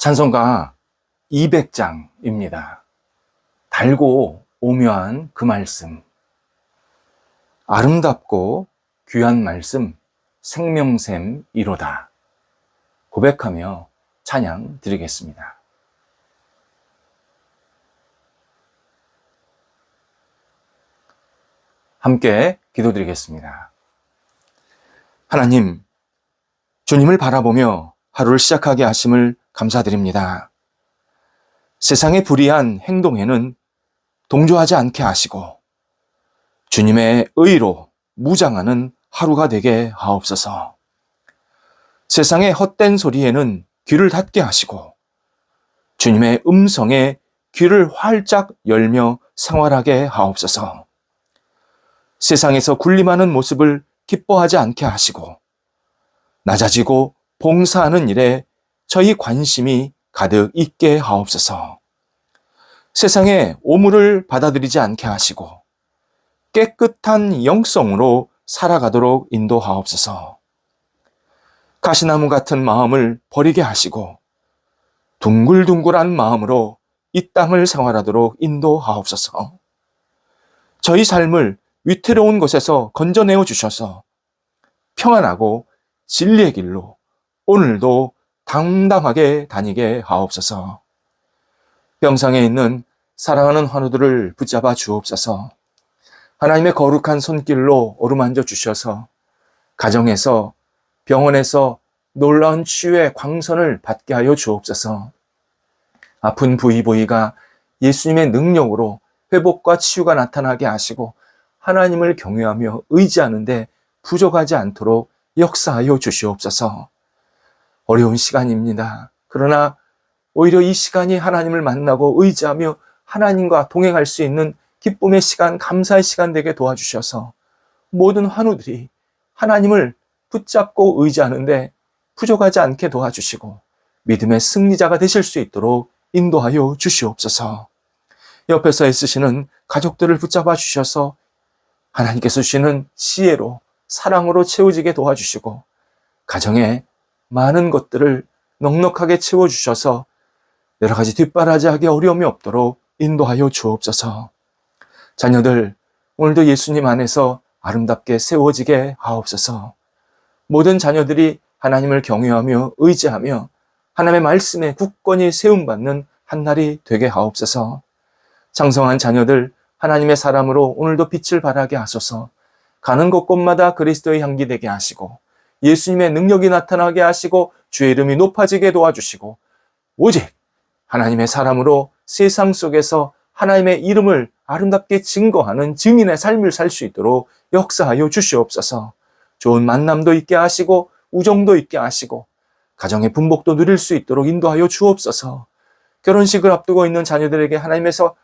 찬송가 200장입니다. 달고 오묘한 그 말씀, 아름답고 귀한 말씀, 생명샘이로다 고백하며 찬양 드리겠습니다. 함께 기도드리겠습니다. 하나님, 주님을 바라보며 하루를 시작하게 하심을 감사드립니다. 세상의 불의한 행동에는 동조하지 않게 하시고 주님의 의로 무장하는 하루가 되게 하옵소서. 세상의 헛된 소리에는 귀를 닫게 하시고 주님의 음성에 귀를 활짝 열며 생활하게 하옵소서. 세상에서 군림하는 모습을 기뻐하지 않게 하시고 낮아지고 봉사하는 일에 저희 관심이 가득 있게 하옵소서. 세상의 오물을 받아들이지 않게 하시고 깨끗한 영성으로 살아가도록 인도하옵소서. 가시나무 같은 마음을 버리게 하시고 둥글둥글한 마음으로 이 땅을 생활하도록 인도하옵소서. 저희 삶을 위태로운 곳에서 건져내어 주셔서 평안하고 진리의 길로 오늘도 당당하게 다니게 하옵소서. 병상에 있는 사랑하는 환우들을 붙잡아 주옵소서. 하나님의 거룩한 손길로 어루만져 주셔서 가정에서 병원에서 놀라운 치유의 광선을 받게 하여 주옵소서. 아픈 부위가 예수님의 능력으로 회복과 치유가 나타나게 하시고 하나님을 경외하며 의지하는데 부족하지 않도록 역사하여 주시옵소서. 어려운 시간입니다. 그러나 오히려 이 시간이 하나님을 만나고 의지하며 하나님과 동행할 수 있는 기쁨의 시간, 감사의 시간 되게 도와주셔서 모든 환우들이 하나님을 붙잡고 의지하는데 부족하지 않게 도와주시고 믿음의 승리자가 되실 수 있도록 인도하여 주시옵소서. 옆에서 애쓰시는 가족들을 붙잡아 주셔서 하나님께서 주시는 지혜로 사랑으로 채워지게 도와주시고 가정에 많은 것들을 넉넉하게 채워주셔서 여러 가지 뒷바라지하기 어려움이 없도록 인도하여 주옵소서. 자녀들 오늘도 예수님 안에서 아름답게 세워지게 하옵소서. 모든 자녀들이 하나님을 경외하며 의지하며 하나님의 말씀에 굳건히 세움받는 한 날이 되게 하옵소서. 장성한 자녀들 하나님의 사람으로 오늘도 빛을 발하게 하소서. 가는 곳곳마다 그리스도의 향기 되게 하시고 예수님의 능력이 나타나게 하시고 주의 이름이 높아지게 도와주시고 오직 하나님의 사람으로 세상 속에서 하나님의 이름을 아름답게 증거하는 증인의 삶을 살 수 있도록 역사하여 주시옵소서. 좋은 만남도 있게 하시고 우정도 있게 하시고 가정의 분복도 누릴 수 있도록 인도하여 주옵소서. 결혼식을 앞두고 있는 자녀들에게 하나님께서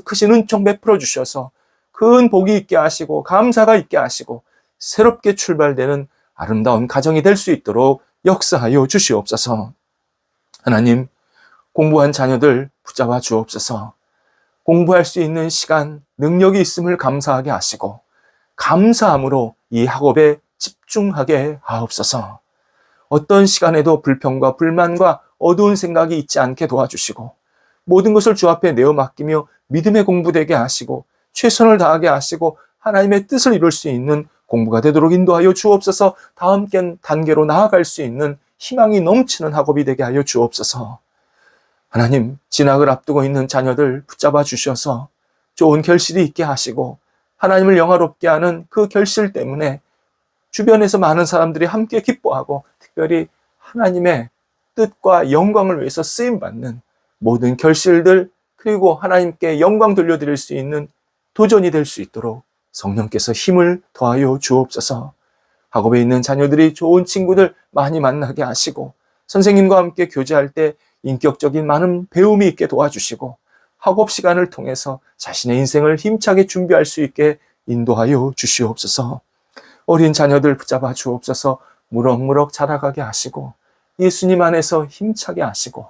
크신 은총 베풀어 주셔서 큰 복이 있게 하시고 감사가 있게 하시고 새롭게 출발되는 아름다운 가정이 될 수 있도록 역사하여 주시옵소서. 하나님, 공부한 자녀들 붙잡아 주옵소서. 공부할 수 있는 시간, 능력이 있음을 감사하게 하시고 감사함으로 이 학업에 집중하게 하옵소서. 어떤 시간에도 불평과 불만과 어두운 생각이 있지 않게 도와주시고 모든 것을 주 앞에 내어 맡기며 믿음의 공부되게 하시고 최선을 다하게 하시고 하나님의 뜻을 이룰 수 있는 공부가 되도록 인도하여 주옵소서. 다음 단계로 나아갈 수 있는 희망이 넘치는 학업이 되게 하여 주옵소서. 하나님, 진학을 앞두고 있는 자녀들 붙잡아 주셔서 좋은 결실이 있게 하시고 하나님을 영화롭게 하는 그 결실 때문에 주변에서 많은 사람들이 함께 기뻐하고 특별히 하나님의 뜻과 영광을 위해서 쓰임받는 모든 결실들 그리고 하나님께 영광 돌려드릴 수 있는 도전이 될 수 있도록 성령께서 힘을 더하여 주옵소서. 학업에 있는 자녀들이 좋은 친구들 많이 만나게 하시고 선생님과 함께 교제할 때 인격적인 많은 배움이 있게 도와주시고 학업 시간을 통해서 자신의 인생을 힘차게 준비할 수 있게 인도하여 주시옵소서. 어린 자녀들 붙잡아 주옵소서. 무럭무럭 자라가게 하시고 예수님 안에서 힘차게 하시고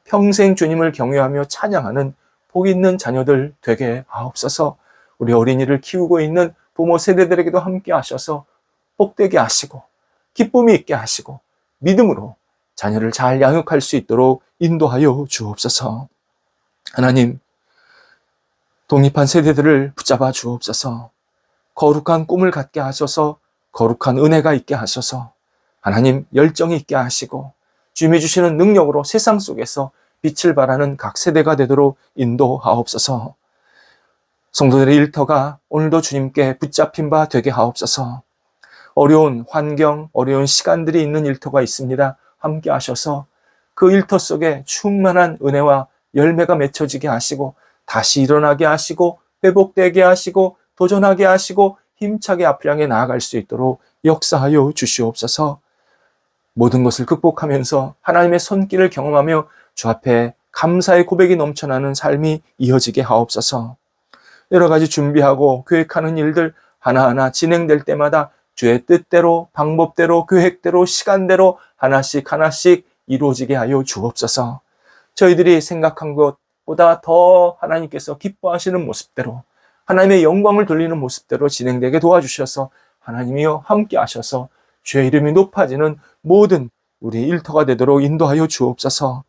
평생 주님을 경외하며 찬양하는 복 있는 자녀들 되게 하옵소서. 우리 어린이를 키우고 있는 부모 세대들에게도 함께 하셔서 복되게 하시고 기쁨이 있게 하시고 믿음으로 자녀를 잘 양육할 수 있도록 인도하여 주옵소서. 하나님, 독립한 세대들을 붙잡아 주옵소서. 거룩한 꿈을 갖게 하소서. 거룩한 은혜가 있게 하소서. 하나님, 열정이 있게 하시고 주님이 주시는 능력으로 세상 속에서 빛을 발하는 각 세대가 되도록 인도하옵소서. 성도들의 일터가 오늘도 주님께 붙잡힌 바 되게 하옵소서. 어려운 환경, 어려운 시간들이 있는 일터가 있습니다. 함께 하셔서 그 일터 속에 충만한 은혜와 열매가 맺혀지게 하시고 다시 일어나게 하시고 회복되게 하시고 도전하게 하시고 힘차게 앞을 향해 나아갈 수 있도록 역사하여 주시옵소서. 모든 것을 극복하면서 하나님의 손길을 경험하며 주 앞에 감사의 고백이 넘쳐나는 삶이 이어지게 하옵소서. 여러 가지 준비하고 계획하는 일들 하나하나 진행될 때마다 주의 뜻대로, 방법대로, 계획대로, 시간대로 하나씩 하나씩 이루어지게 하여 주옵소서. 저희들이 생각한 것보다 더 하나님께서 기뻐하시는 모습대로, 하나님의 영광을 돌리는 모습대로 진행되게 도와주셔서 하나님이여 함께 하셔서 주의 이름이 높아지는 모든 우리 일터가 되도록 인도하여 주옵소서.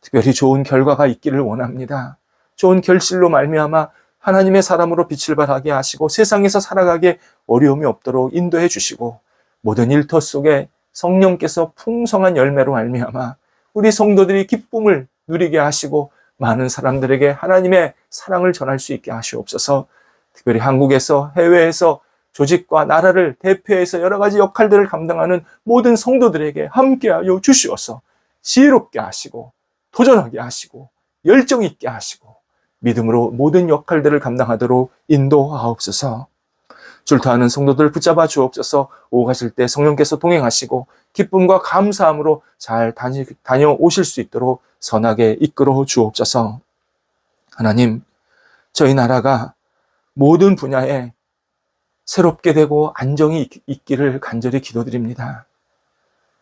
특별히 좋은 결과가 있기를 원합니다. 좋은 결실로 말미암아 하나님의 사람으로 빛을 발하게 하시고 세상에서 살아가기에 어려움이 없도록 인도해 주시고 모든 일터 속에 성령께서 풍성한 열매로 말미암아 우리 성도들이 기쁨을 누리게 하시고 많은 사람들에게 하나님의 사랑을 전할 수 있게 하시옵소서. 특별히 한국에서 해외에서 조직과 나라를 대표해서 여러 가지 역할들을 감당하는 모든 성도들에게 함께하여 주시어서 지혜롭게 하시고 도전하게 하시고 열정 있게 하시고 믿음으로 모든 역할들을 감당하도록 인도하옵소서. 출토하는 성도들 붙잡아 주옵소서. 오고 가실 때 성령께서 동행하시고 기쁨과 감사함으로 잘 다녀오실 수 있도록 선하게 이끌어 주옵소서. 하나님, 저희 나라가 모든 분야에 새롭게 되고 안정이 있기를 간절히 기도드립니다.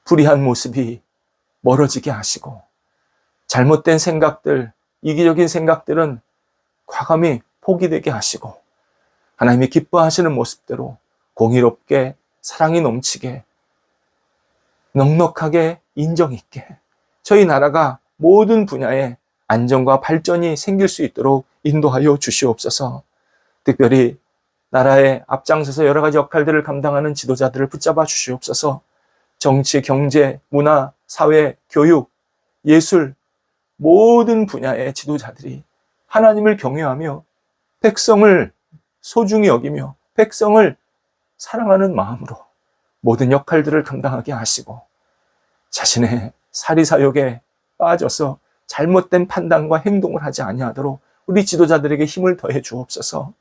불의한 모습이 멀어지게 하시고 잘못된 생각들, 이기적인 생각들은 과감히 포기되게 하시고 하나님이 기뻐하시는 모습대로 공의롭게 사랑이 넘치게 넉넉하게 인정 있게 저희 나라가 모든 분야에 안정과 발전이 생길 수 있도록 인도하여 주시옵소서. 특별히 나라에 앞장서서 여러 가지 역할들을 감당하는 지도자들을 붙잡아 주시옵소서. 정치, 경제, 문화, 사회, 교육, 예술 모든 분야의 지도자들이 하나님을 경외하며 백성을 소중히 여기며 백성을 사랑하는 마음으로 모든 역할들을 감당하게 하시고 자신의 사리사욕에 빠져서 잘못된 판단과 행동을 하지 아니하도록 우리 지도자들에게 힘을 더해 주옵소서.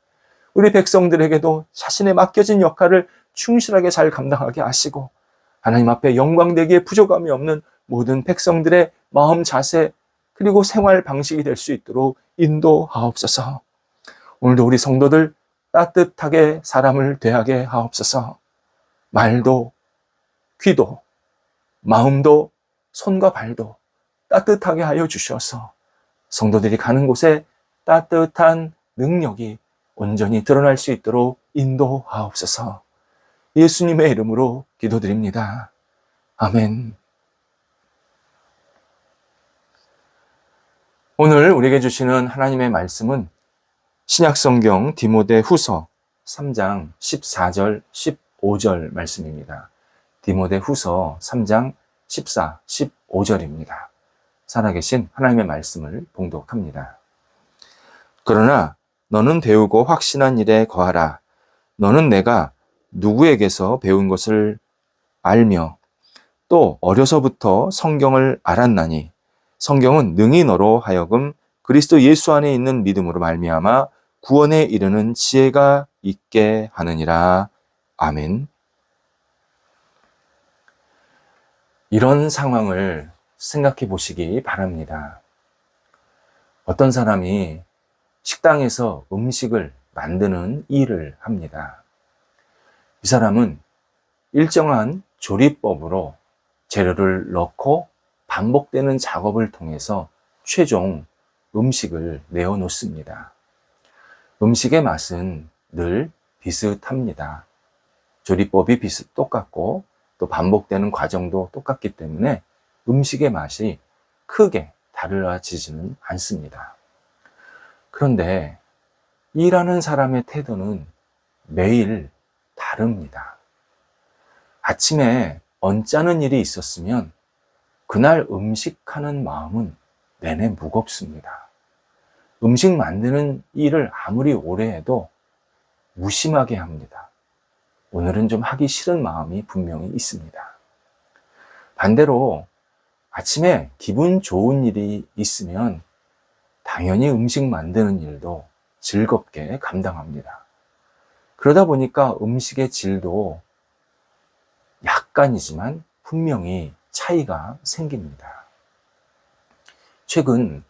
우리 백성들에게도 자신의 맡겨진 역할을 충실하게 잘 감당하게 하시고 하나님 앞에 영광되기에 부족함이 없는 모든 백성들의 마음 자세 그리고 생활 방식이 될 수 있도록 인도하옵소서. 오늘도 우리 성도들 따뜻하게 사람을 대하게 하옵소서. 말도 귀도 마음도 손과 발도 따뜻하게 하여 주셔서 성도들이 가는 곳에 따뜻한 능력이 온전히 드러날 수 있도록 인도하옵소서. 예수님의 이름으로 기도드립니다. 아멘. 오늘 우리에게 주시는 하나님의 말씀은 신약성경 디모데후서 3장 14절 15절 말씀입니다. 디모데후서 3장 14, 15절입니다. 살아계신 하나님의 말씀을 봉독합니다. 그러나 너는 배우고 확신한 일에 거하라. 너는 내가 누구에게서 배운 것을 알며 또 어려서부터 성경을 알았나니 성경은 능히 너로 하여금 그리스도 예수 안에 있는 믿음으로 말미암아 구원에 이르는 지혜가 있게 하느니라. 아멘. 이런 상황을 생각해 보시기 바랍니다. 어떤 사람이 식당에서 음식을 만드는 일을 합니다. 이 사람은 일정한 조리법으로 재료를 넣고 반복되는 작업을 통해서 최종 음식을 내어놓습니다. 음식의 맛은 늘 비슷합니다. 조리법이 똑같고 또 반복되는 과정도 똑같기 때문에 음식의 맛이 크게 달라지지는 않습니다. 그런데 일하는 사람의 태도는 매일 다릅니다. 아침에 언짢은 일이 있었으면 그날 음식하는 마음은 내내 무겁습니다. 음식 만드는 일을 아무리 오래 해도 무심하게 합니다. 오늘은 좀 하기 싫은 마음이 분명히 있습니다. 반대로 아침에 기분 좋은 일이 있으면 당연히 음식 만드는 일도 즐겁게 감당합니다. 그러다 보니까 음식의 질도 약간이지만 분명히 차이가 생깁니다. 최근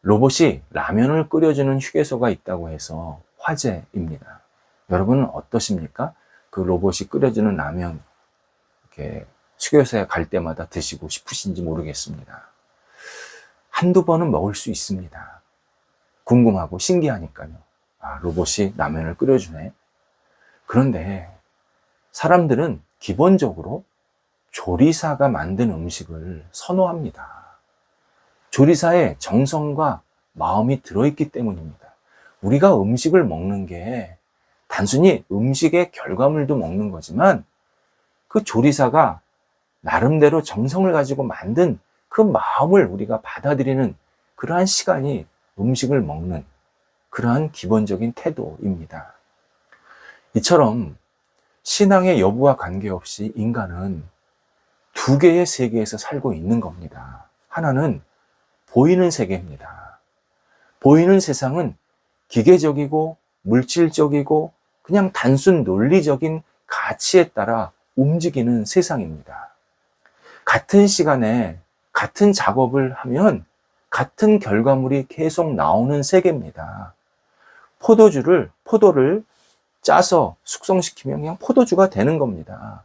로봇이 라면을 끓여주는 휴게소가 있다고 해서 화제입니다. 여러분은 어떠십니까? 그 로봇이 끓여주는 라면 이렇게 휴게소에 갈 때마다 드시고 싶으신지 모르겠습니다. 한두 번은 먹을 수 있습니다. 궁금하고 신기하니까요. 아, 로봇이 라면을 끓여주네. 그런데 사람들은 기본적으로 조리사가 만든 음식을 선호합니다. 조리사에 정성과 마음이 들어있기 때문입니다. 우리가 음식을 먹는 게 단순히 음식의 결과물도 먹는 거지만 그 조리사가 나름대로 정성을 가지고 만든 그 마음을 우리가 받아들이는 그러한 시간이 음식을 먹는 그러한 기본적인 태도입니다. 이처럼 신앙의 여부와 관계없이 인간은 두 개의 세계에서 살고 있는 겁니다. 하나는 보이는 세계입니다. 보이는 세상은 기계적이고 물질적이고 그냥 단순 논리적인 가치에 따라 움직이는 세상입니다. 같은 시간에 같은 작업을 하면 같은 결과물이 계속 나오는 세계입니다. 포도를 짜서 숙성시키면 그냥 포도주가 되는 겁니다.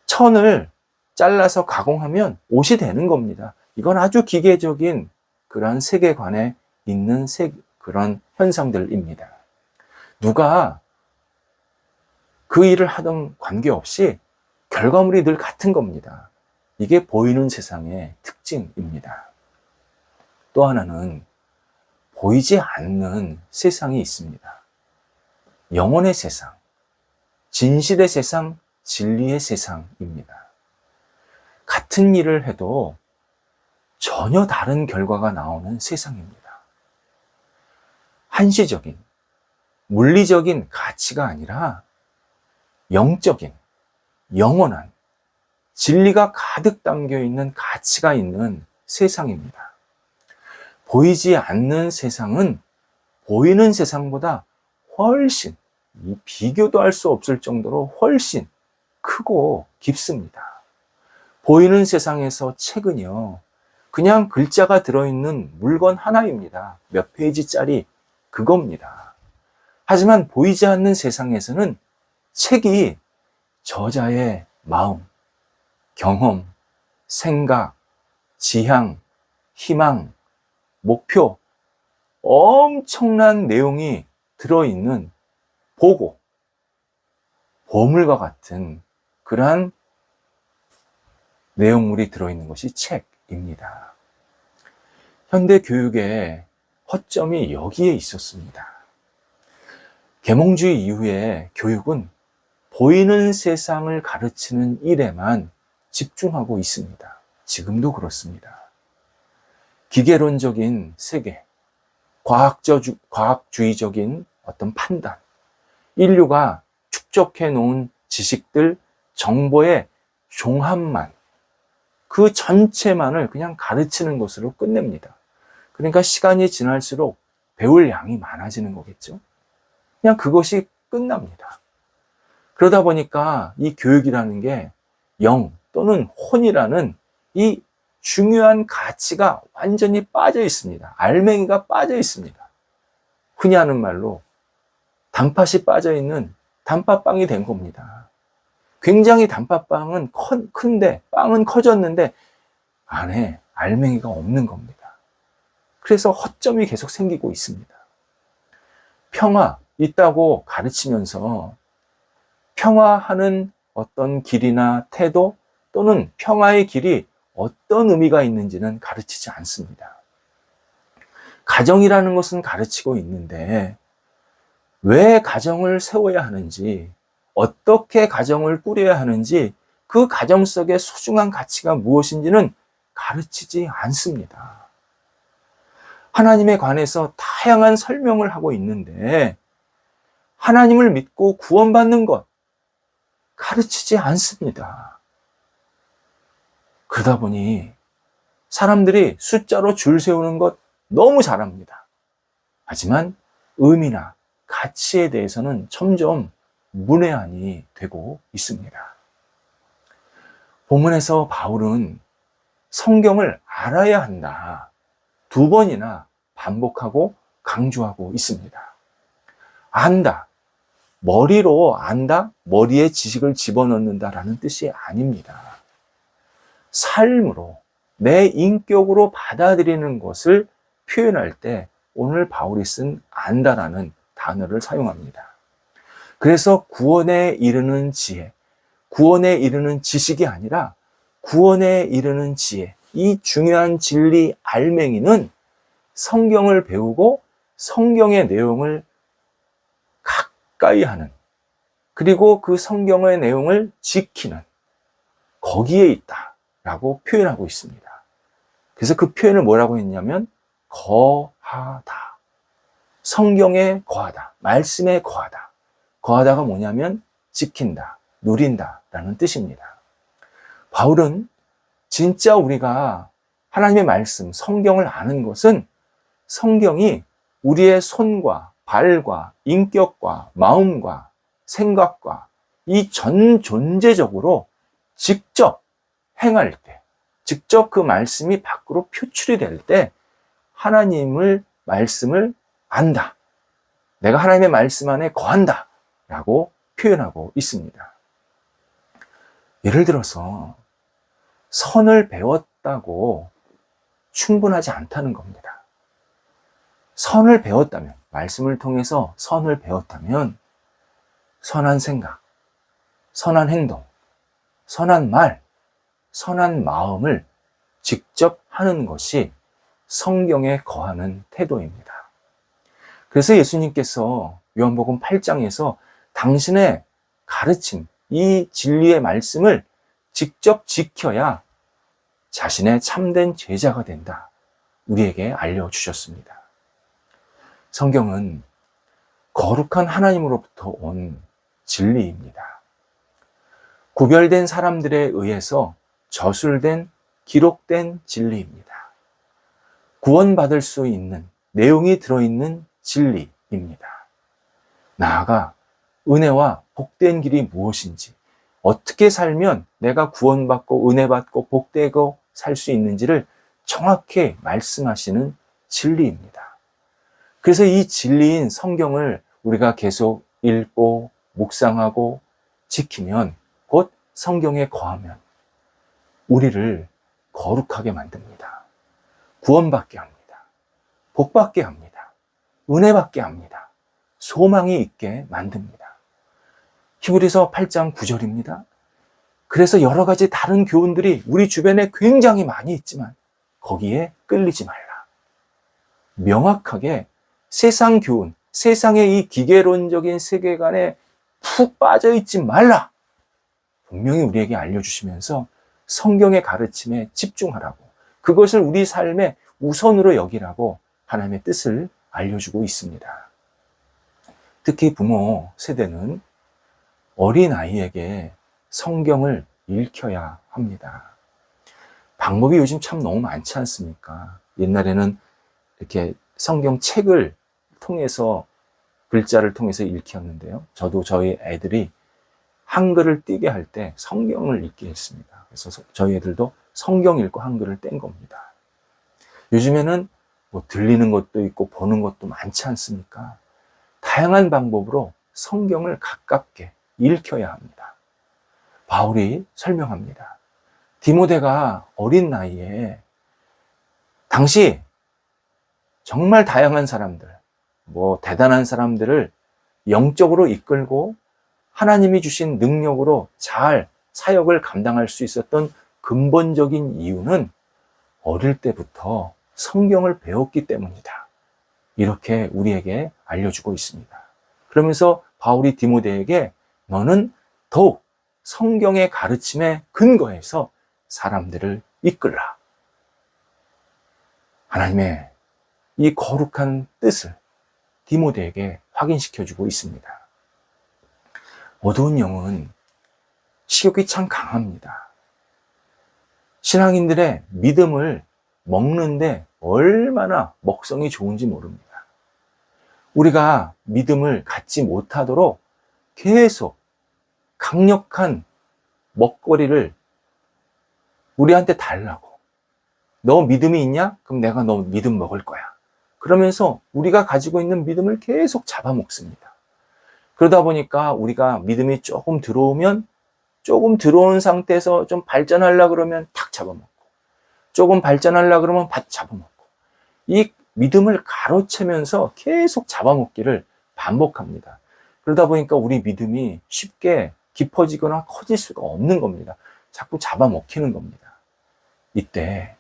천을 잘라서 가공하면 옷이 되는 겁니다. 이건 아주 기계적인 그런 세계관에 있는 그런 현상들입니다. 누가 그 일을 하던 관계없이 결과물이 늘 같은 겁니다. 이게 보이는 세상의 특징입니다. 또 하나는 보이지 않는 세상이 있습니다. 영혼의 세상, 진실의 세상, 진리의 세상입니다. 같은 일을 해도 전혀 다른 결과가 나오는 세상입니다. 한시적인, 물리적인 가치가 아니라 영적인, 영원한, 진리가 가득 담겨 있는 가치가 있는 세상입니다. 보이지 않는 세상은 보이는 세상보다 훨씬, 비교도 할 수 없을 정도로 훨씬 크고 깊습니다. 보이는 세상에서 책은요, 그냥 글자가 들어있는 물건 하나입니다. 몇 페이지짜리 그겁니다. 하지만 보이지 않는 세상에서는 책이 저자의 마음, 경험, 생각, 지향, 희망, 목표, 엄청난 내용이 들어있는 보고, 보물과 같은 그러한 내용물이 들어있는 것이 책입니다. 현대 교육의 허점이 여기에 있었습니다. 계몽주의 이후에 교육은 보이는 세상을 가르치는 일에만 집중하고 있습니다. 지금도 그렇습니다. 기계론적인 세계, 과학주의적인 어떤 판단, 인류가 축적해 놓은 지식들, 정보의 종합만, 그 전체만을 그냥 가르치는 것으로 끝냅니다. 그러니까 시간이 지날수록 배울 양이 많아지는 거겠죠. 그냥 그것이 끝납니다. 그러다 보니까 이 교육이라는 게 영 또는 혼이라는 이 중요한 가치가 완전히 빠져 있습니다. 알맹이가 빠져 있습니다. 흔히 하는 말로 단팥이 빠져 있는 단팥빵이 된 겁니다. 굉장히 단팥빵은 큰데, 빵은 커졌는데 안에 알맹이가 없는 겁니다. 그래서 허점이 계속 생기고 있습니다. 평화 있다고 가르치면서 평화하는 어떤 길이나 태도 또는 평화의 길이 어떤 의미가 있는지는 가르치지 않습니다. 가정이라는 것은 가르치고 있는데 왜 가정을 세워야 하는지, 어떻게 가정을 꾸려야 하는지, 그 가정 속의 소중한 가치가 무엇인지는 가르치지 않습니다. 하나님에 관해서 다양한 설명을 하고 있는데 하나님을 믿고 구원받는 것 가르치지 않습니다. 그러다 보니 사람들이 숫자로 줄 세우는 것 너무 잘합니다. 하지만 의미나 가치에 대해서는 점점 문외한이 되고 있습니다. 본문에서 바울은 성경을 알아야 한다, 2번이나 반복하고 강조하고 있습니다. 안다, 머리로 안다, 머리에 지식을 집어넣는다라는 뜻이 아닙니다. 삶으로, 내 인격으로 받아들이는 것을 표현할 때 오늘 바울이 쓴 안다라는 단어를 사용합니다. 그래서 구원에 이르는 지혜, 구원에 이르는 지식이 아니라 구원에 이르는 지혜, 이 중요한 진리 알맹이는 성경을 배우고 성경의 내용을 가까이 하는, 그리고 그 성경의 내용을 지키는, 거기에 있다라고 표현하고 있습니다. 그래서 그 표현을 뭐라고 했냐면 거하다. 성경에 거하다, 말씀에 거하다. 거하다가 뭐냐면 지킨다, 누린다라는 뜻입니다. 바울은 진짜 우리가 하나님의 말씀, 성경을 아는 것은 성경이 우리의 손과 발과 인격과 마음과 생각과 이 전 존재적으로 직접 행할 때, 직접 그 말씀이 밖으로 표출이 될 때 하나님을, 말씀을 안다. 내가 하나님의 말씀 안에 거한다 라고 표현하고 있습니다. 예를 들어서 선을 배웠다고 충분하지 않다는 겁니다. 선을 배웠다면, 말씀을 통해서 선을 배웠다면 선한 생각, 선한 행동, 선한 말, 선한 마음을 직접 하는 것이 성경에 거하는 태도입니다. 그래서 예수님께서 요한복음 8장에서 당신의 가르침, 이 진리의 말씀을 직접 지켜야 자신의 참된 제자가 된다, 우리에게 알려주셨습니다. 성경은 거룩한 하나님으로부터 온 진리입니다. 구별된 사람들에 의해서 저술된, 기록된 진리입니다. 구원받을 수 있는 내용이 들어있는 진리입니다. 나아가 은혜와 복된 길이 무엇인지, 어떻게 살면 내가 구원받고 은혜받고 복되고 살 수 있는지를 정확히 말씀하시는 진리입니다. 그래서 이 진리인 성경을 우리가 계속 읽고 묵상하고 지키면, 곧 성경에 거하면 우리를 거룩하게 만듭니다. 구원받게 합니다. 복받게 합니다. 은혜받게 합니다. 소망이 있게 만듭니다. 히브리서 8장 9절입니다. 그래서 여러 가지 다른 교훈들이 우리 주변에 굉장히 많이 있지만 거기에 끌리지 말라. 명확하게 세상 교훈, 세상의 이 기계론적인 세계관에 푹 빠져 있지 말라. 분명히 우리에게 알려주시면서 성경의 가르침에 집중하라고, 그것을 우리 삶의 우선으로 여기라고 하나님의 뜻을 알려주고 있습니다. 특히 부모 세대는 어린아이에게 성경을 읽혀야 합니다. 방법이 요즘 참 너무 많지 않습니까? 옛날에는 이렇게 성경책을 통해서, 글자를 통해서 읽혔는데요. 저도 저희 애들이 한글을 띄게 할 때 성경을 읽게 했습니다. 그래서 저희 애들도 성경 읽고 한글을 뗀 겁니다. 요즘에는 뭐 들리는 것도 있고 보는 것도 많지 않습니까? 다양한 방법으로 성경을 가깝게 읽혀야 합니다. 바울이 설명합니다. 디모데가 어린 나이에 당시 정말 다양한 사람들, 대단한 사람들을 영적으로 이끌고 하나님이 주신 능력으로 잘 사역을 감당할 수 있었던 근본적인 이유는 어릴 때부터 성경을 배웠기 때문이다 이렇게 우리에게 알려주고 있습니다. 그러면서 바울이 디모데에게 너는 더욱 성경의 가르침에 근거해서 사람들을 이끌라. 하나님의 이 거룩한 뜻을 디모데에게 확인시켜주고 있습니다. 어두운 영은 식욕이 참 강합니다. 신앙인들의 믿음을 먹는데 얼마나 먹성이 좋은지 모릅니다. 우리가 믿음을 갖지 못하도록 계속 강력한 먹거리를 우리한테 달라고. 너 믿음이 있냐? 그럼 내가 너 믿음 먹을 거야. 그러면서 우리가 가지고 있는 믿음을 계속 잡아먹습니다. 그러다 보니까 우리가 믿음이 조금 들어오면 조금 들어온 상태에서 좀 발전하려고 그러면 탁 잡아먹고, 조금 발전하려고 그러면 잡아먹고, 이 믿음을 가로채면서 계속 잡아먹기를 반복합니다. 그러다 보니까 우리 믿음이 쉽게 깊어지거나 커질 수가 없는 겁니다. 자꾸 잡아먹히는 겁니다. 이때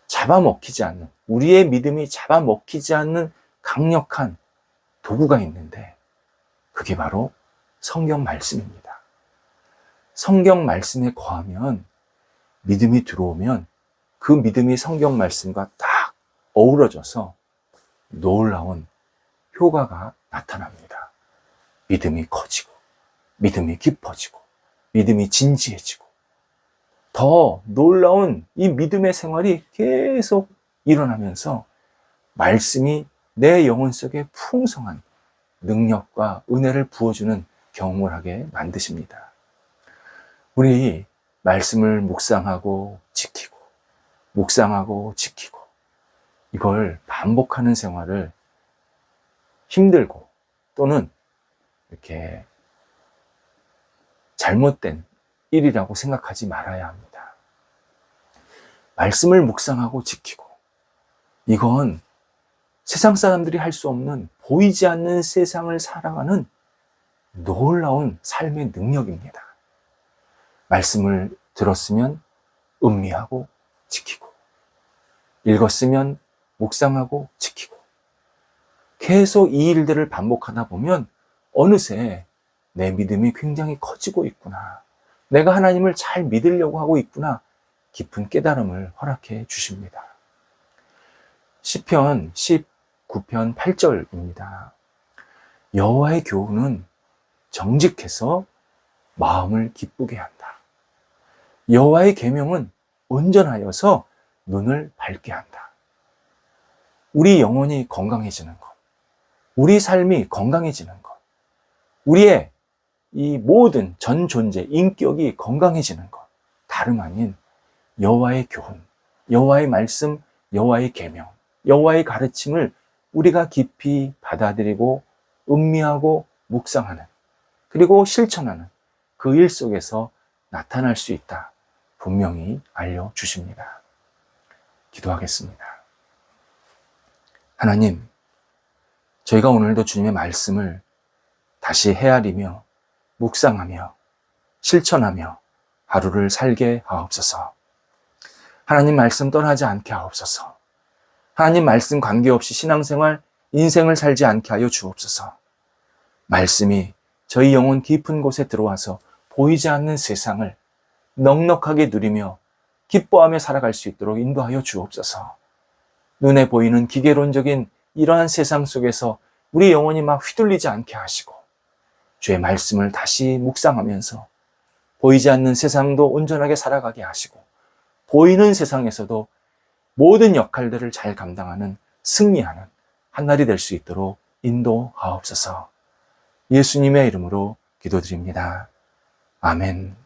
잡아먹히지 않는, 우리의 믿음이 잡아먹히지 않는 강력한 도구가 있는데 그게 바로 성경 말씀입니다. 성경 말씀에 거하면, 믿음이 들어오면 그 믿음이 성경 말씀과 딱 어우러져서 놀라운 효과가 나타납니다. 믿음이 커지고, 믿음이 깊어지고, 믿음이 진지해지고, 더 놀라운 이 믿음의 생활이 계속 일어나면서 말씀이 내 영혼 속에 풍성한 능력과 은혜를 부어주는 경험을 하게 만드십니다. 우리 말씀을 묵상하고 지키고, 묵상하고 지키고, 이걸 반복하는 생활을 힘들고 또는 이렇게 잘못된 일이라고 생각하지 말아야 합니다. 말씀을 묵상하고 지키고, 이건 세상 사람들이 할 수 없는, 보이지 않는 세상을 살아가는 놀라운 삶의 능력입니다. 말씀을 들었으면 음미하고 지키고, 읽었으면 묵상하고 지키고, 계속 이 일들을 반복하다 보면 어느새 내 믿음이 굉장히 커지고 있구나, 내가 하나님을 잘 믿으려고 하고 있구나, 깊은 깨달음을 허락해 주십니다. 시편 19편 8절입니다. 여호와의 교훈은 정직해서 마음을 기쁘게 한다. 여호와의 계명은 온전하여서 눈을 밝게 한다. 우리 영혼이 건강해지는 것, 우리 삶이 건강해지는 것, 우리의 이 모든 전 존재, 인격이 건강해지는 것, 다름 아닌 여호와의 교훈, 여호와의 말씀, 여호와의 계명, 여호와의 가르침을 우리가 깊이 받아들이고 음미하고 묵상하는, 그리고 실천하는 그 일 속에서 나타날 수 있다, 분명히 알려주십니다. 기도하겠습니다. 하나님, 저희가 오늘도 주님의 말씀을 다시 헤아리며 묵상하며 실천하며 하루를 살게 하옵소서. 하나님 말씀 떠나지 않게 하옵소서. 하나님 말씀 관계없이 신앙생활, 인생을 살지 않게 하여 주옵소서. 말씀이 저희 영혼 깊은 곳에 들어와서 보이지 않는 세상을 넉넉하게 누리며 기뻐하며 살아갈 수 있도록 인도하여 주옵소서. 눈에 보이는 기계론적인 이러한 세상 속에서 우리 영혼이 막 휘둘리지 않게 하시고, 주의 말씀을 다시 묵상하면서 보이지 않는 세상도 온전하게 살아가게 하시고, 보이는 세상에서도 모든 역할들을 잘 감당하는, 승리하는 한날이 될 수 있도록 인도하옵소서. 예수님의 이름으로 기도드립니다. 아멘.